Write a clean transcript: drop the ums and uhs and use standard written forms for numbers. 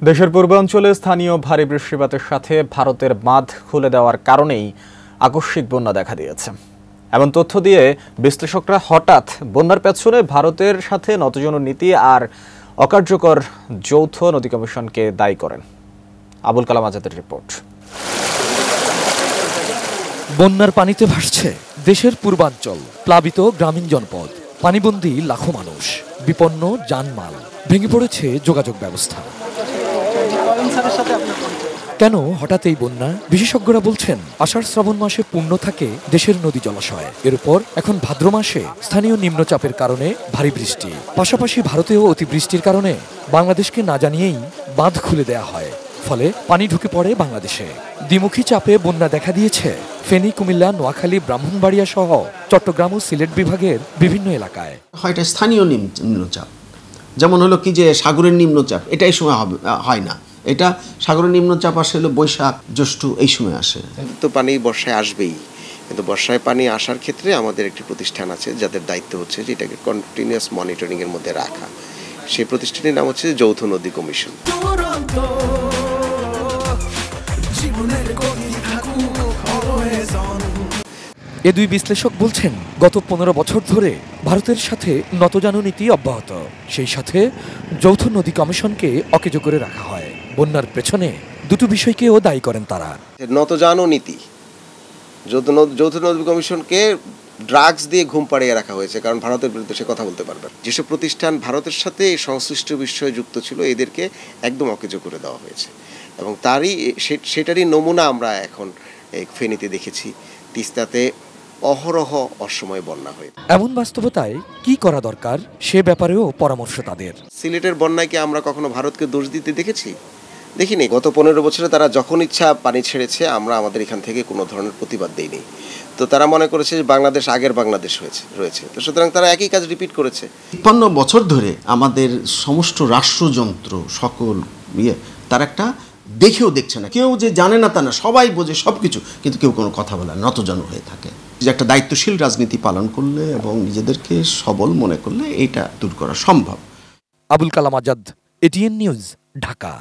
দেশের পূর্বাঞ্চলে স্থানীয় ভারী বৃষ্টিপাতের সাথে ভারতের বাঁধ খুলে দেওয়ার কারণেই আকস্মিক বন্যা দেখা দিয়েছে। এমন তথ্য দিয়ে বিশ্লেষকরা হঠাৎ বন্যার পেছনে ভারতের সাথে নতজানু নীতি আর অকার্যকর যৌথ নদী কমিশনকে দায়ী করেন। আবুল কালাম আজাদের রিপোর্ট। বন্যার পানিতে ভাসছে দেশের পূর্বাঞ্চল, প্লাবিত গ্রামীণ জনপদ, পানিবন্দী লাখো মানুষ, বিপন্ন জানমাল, ভেঙে পড়েছে যোগাযোগ ব্যবস্থা। কেন হঠাৎ এই বন্যা? বিশেষজ্ঞরা বলছেন আষাঢ় শ্রাবণ মাসে পূর্ণ থাকে দেশের নদী জলাশয়, এর উপর এখন ভাদ্র মাসে স্থানীয় নিম্নচাপের কারণে ভারী বৃষ্টি, পাশাপাশি ভারতীয় অতিবৃষ্টির কারণে বাংলাদেশকে না জানিয়েই বাঁধ খুলে দেয়া হয়। ফলে পানি ঢুকে পড়ে বাংলাদেশে। দ্বিমুখী চাপে বন্যা দেখা দিয়েছে ফেনী, কুমিল্লা, নোয়াখালী, ব্রাহ্মণবাড়িয়া সহ চট্টগ্রাম ও সিলেট বিভাগের বিভিন্ন এলাকায়। হয় স্থানীয় নিম্নচাপ, যেমন হলো কি যে সাগরের নিম্নচাপ, এটা এই সময় হয় না। এটা সাগরের নিম্নচাপ আসলে বৈশাখ জ্যৈষ্ঠ এই সময় আসে। তো পানি বর্ষায় আসবেই, কিন্তু বর্ষায় পানি আসার ক্ষেত্রে আমাদের একটি প্রতিষ্ঠান আছে যাদের দায়িত্ব হচ্ছে যে এটাকে কন্টিনিউয়াস মনিটরিং এর মধ্যে রাখা। সেই প্রতিষ্ঠানের নাম হচ্ছে যৌথ নদী কমিশন। এ দুই বিশ্লেষক বলছেন গত 15 বছর ধরে ভারতের সাথে নতজানু নীতি অব্যাহত, সেই সাথে যৌথ নদী কমিশনকে অকেজো করে রাখা হয়। বন্যার পেছনে দুটো বিষয়কেও দায়ী করেন তারা। নতজানু নীতি, যৌথ নদী কমিশনকে ড্রাগস দিয়ে ঘুম পাড়িয়ে রাখা হয়েছে, কারণ ভারতের বিরুদ্ধে সে কথা বলতে পারবে। যেসব প্রতিষ্ঠান ভারতের সাথে এই সংশ্লিষ্ট বিষয়ে যুক্ত ছিল এদেরকে একদম অকেজো করে দেওয়া হয়েছে, এবং সেটারই নমুনা আমরা এখন ফেনীতে দেখেছি। তিস্তাতে অহরহ অসময়ে বন্যা হয়ে। এমন বাস্তবতায় কি করা দরকার সে ব্যাপারেও পরামর্শ তাদের। সিলেটের বন্যায় কি আমরা কখনো ভারতকে দোষ দিতে দেখেছি? দেখিনি। গত 15 বছরে তারা যখন ইচ্ছা পানি ছেড়েছে, আমরা আমাদের এখান থেকে কোনো ধরনের প্রতিবাদ দেইনি। তো তারা মনে করেছে যে বাংলাদেশ আগের বাংলাদেশ রয়েছে, তো সুতরাং তারা একই কাজ রিপিট করেছে। 53 বছর ধরে আমাদের সমস্ত রাষ্ট্রযন্ত্র সকল তার একটা দেখেও দেখছে না। কেউ যে জানে না তা না, সবাই বোঝে সবকিছু, কিন্তু কেউ কোনো কথা বলে নতজানু হয়ে থাকে। যে একটা দায়িত্বশীল রাজনীতি পালন করলে এবং নিজেদেরকে সবল মনে করলে এটা দূর করা সম্ভব। Abul Kalam Azad, ATN news, Dhaka.